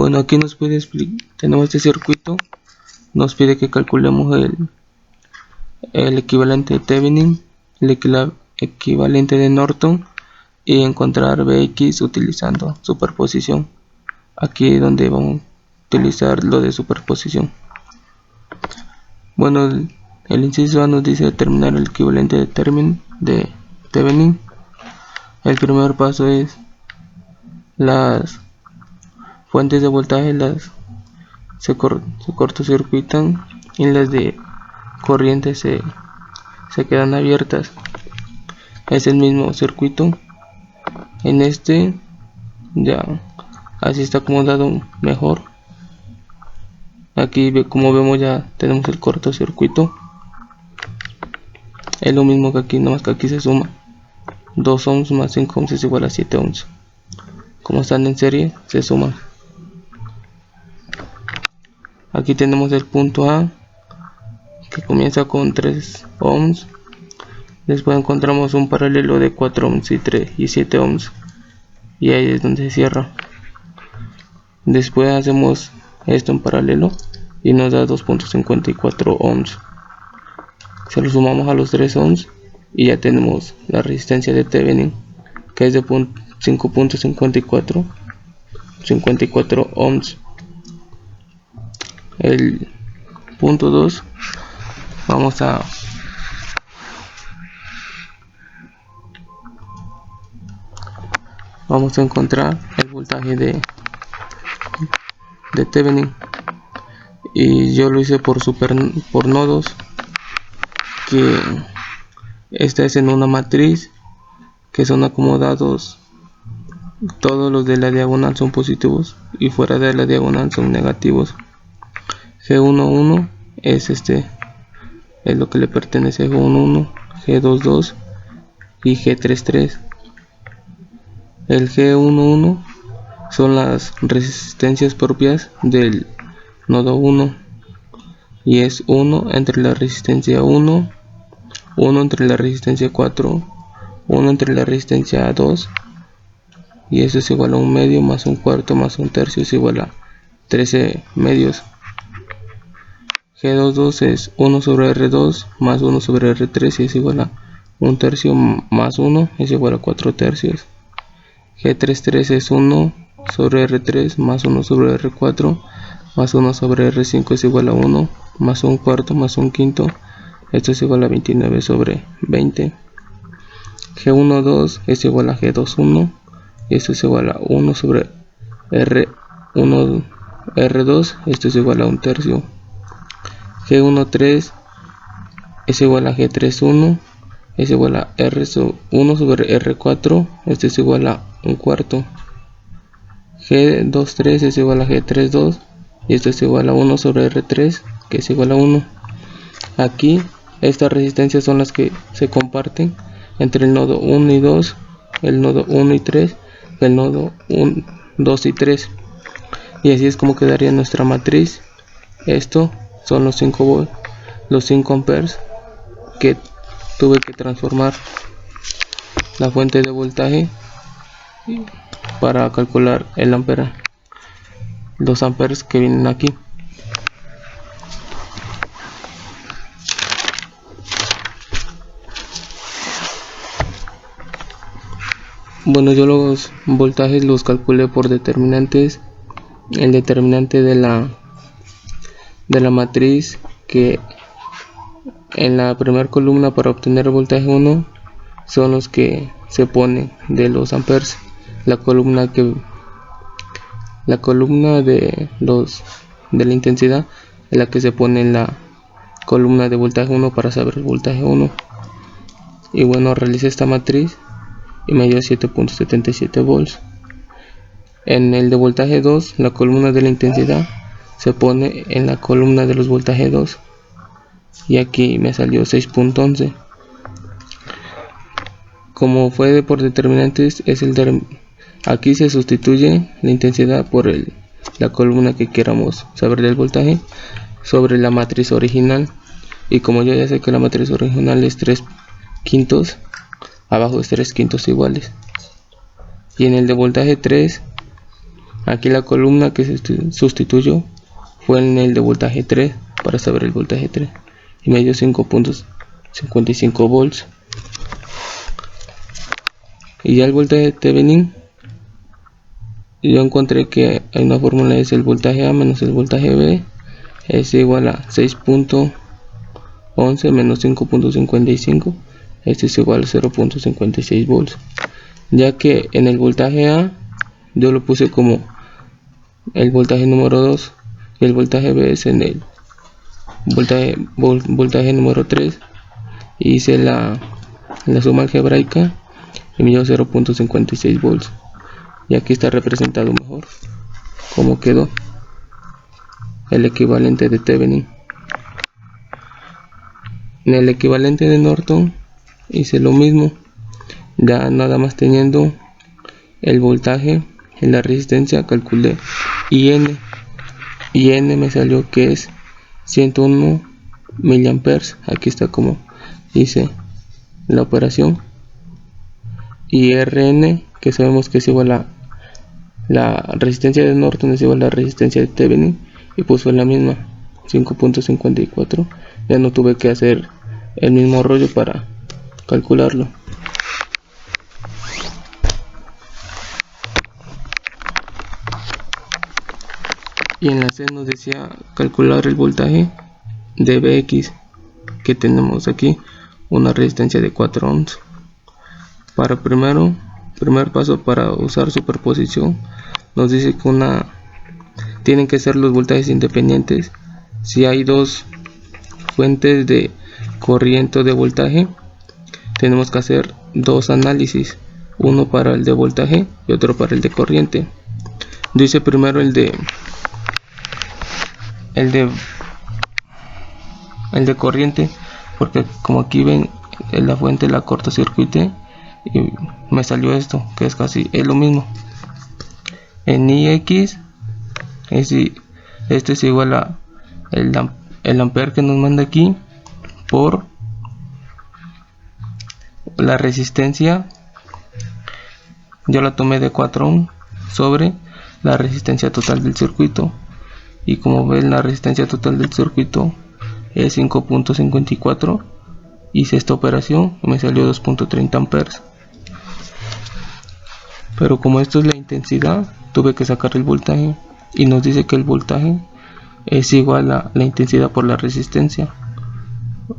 Bueno, aquí nos pide tenemos este circuito, nos pide que calculemos el equivalente de Thevenin, el equivalente de Norton y encontrar Bx utilizando superposición. Aquí es donde vamos a utilizar lo de superposición. Bueno, el inciso A nos dice determinar el equivalente de Thevenin. El primer paso es las fuentes de voltaje se cortocircuitan y las de corriente se quedan abiertas. Es el mismo circuito. En este ya así está acomodado mejor. Aquí como vemos ya tenemos el cortocircuito. Es lo mismo que aquí, nomás que aquí se suma 2 ohms más 5 ohms es igual a 7 ohms. Como están en serie se suman. Aquí tenemos el punto A que comienza con 3 ohms. Después encontramos un paralelo de 4 ohms y 7 ohms. Y ahí es donde se cierra. Después hacemos esto en paralelo y nos da 2.54 ohms. Se lo sumamos a los 3 ohms y ya tenemos la resistencia de Thevenin, que es de 5.54 ohms. El punto 2 vamos a encontrar el voltaje de Thevenin, y yo lo hice por nodos, que esta es en una matriz que son acomodados. Todos los de la diagonal son positivos y fuera de la diagonal son negativos. G11 es lo que le pertenece a G11, G22 y G33. El G11 son las resistencias propias del nodo 1 y es 1 entre la resistencia 1, 1 entre la resistencia 4, 1 entre la resistencia 2, y eso es igual a 1 medio más 1 cuarto más 1 tercio es igual a 13 medios. G22 es 1 sobre R2 más 1 sobre R3 y es igual a 1 tercio más 1 es igual a 4 tercios. G33 es 1 sobre R3 más 1 sobre R4 más 1 sobre R5 es igual a 1 más 1 cuarto más 1 quinto, esto es igual a 29 sobre 20. G12 es igual a G21 y esto es igual a 1 sobre R2, esto es igual a 1 tercio. G13 es igual a G31, es igual a R1 sobre R4, esto es igual a 1 cuarto. G23 es igual a G32 y esto es igual a 1 sobre R3, que es igual a 1. Aquí estas resistencias son las que se comparten entre el nodo 1 y 2, el nodo 1 y 3, el nodo 1, 2 y 3. Y así es como quedaría nuestra matriz. Esto son los 5 amperes que tuve que transformar la fuente de voltaje para calcular el ampere, los amperes que vienen aquí. Bueno, yo los voltajes los calculé por determinantes. El determinante de la matriz, que en la primera columna para obtener el voltaje 1 son los que se ponen de los amperes. La columna de la intensidad es la que se pone en la columna de voltaje 1 para saber el voltaje 1. Y bueno, realicé esta matriz y me dio 7.77 volts. En el de voltaje 2, la columna de la intensidad se pone en la columna de los voltaje 2 y aquí me salió 6.11. Como fue por determinantes, aquí se sustituye la intensidad por la columna que queramos saber del voltaje sobre la matriz original, y como yo ya sé que la matriz original es 3 quintos, abajo es 3 quintos iguales. Y en el de voltaje 3 Aquí la columna que se sustituyó fue en el de voltaje 3 para saber el voltaje 3 y me dio 5.55 volts. Y ya el voltaje de Thevenin, yo encontré que hay una fórmula, es el voltaje A menos el voltaje B es igual a 6.11 menos 5.55, esto es igual a 0.56 volts, ya que en el voltaje A yo lo puse como el voltaje número 2 y el voltaje B es en el voltaje número 3, y hice la suma algebraica y me dio 0.56 volts, y aquí está representado mejor cómo quedó el equivalente de Thevenin. En el equivalente de Norton hice lo mismo, ya nada más teniendo el voltaje en la resistencia calculé IN, y N me salió que es 101 miliamperes. Aquí está como hice la operación, y RN, que sabemos que es igual a la resistencia de Norton es igual a la resistencia de Thevenin, y pues fue la misma, 5.54. ya no tuve que hacer el mismo rollo para calcularlo. Y en la C nos decía calcular el voltaje de BX, que tenemos aquí una resistencia de 4 ohms. Para primer paso para usar superposición, nos dice que tienen que ser los voltajes independientes. Si hay dos fuentes de corriente o de voltaje, tenemos que hacer dos análisis, uno para el de voltaje y otro para el de corriente. Yo hice primero el de corriente, porque como aquí ven la fuente la cortocircuité y me salió esto, que es lo mismo. En IX este es igual a el ampere que nos manda aquí por la resistencia, yo la tomé de 4 ohms sobre la resistencia total del circuito, y como ven la resistencia total del circuito es 5.54, hice esta operación y me salió 2.30 amperes. Pero como esto es la intensidad, tuve que sacar el voltaje, y nos dice que el voltaje es igual a la intensidad por la resistencia,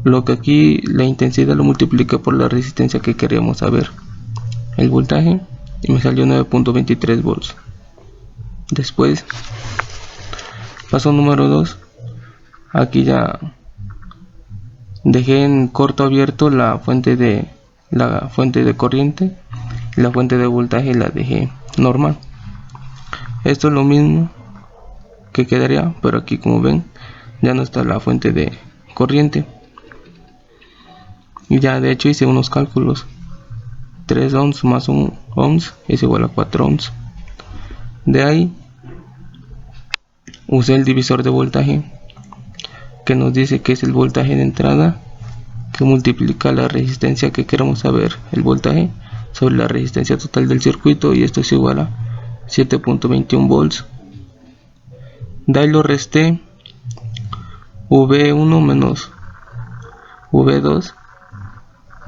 lo que aquí la intensidad lo multipliqué por la resistencia que queríamos saber, el voltaje, y me salió 9.23 volts. Después, paso número 2, aquí ya dejé en corto abierto la fuente de corriente, y la fuente de voltaje la dejé normal. Esto es lo mismo que quedaría, pero aquí como ven ya no está la fuente de corriente. Y ya de hecho hice unos cálculos, 3 ohms más 1 ohms es igual a 4 ohms. De ahí usé el divisor de voltaje, que nos dice que es el voltaje de entrada que multiplica la resistencia que queremos saber, el voltaje, sobre la resistencia total del circuito, y esto es igual a 7.21 volts. De ahí lo resté, V1 menos V2,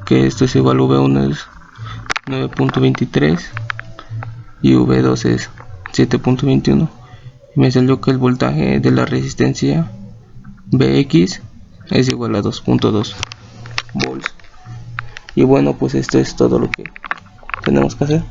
que esto es igual a V1 es 9.23 y V2 es 7.21, y me salió que el voltaje de la resistencia BX es igual a 2.2 volts. Y bueno, pues esto es todo lo que tenemos que hacer.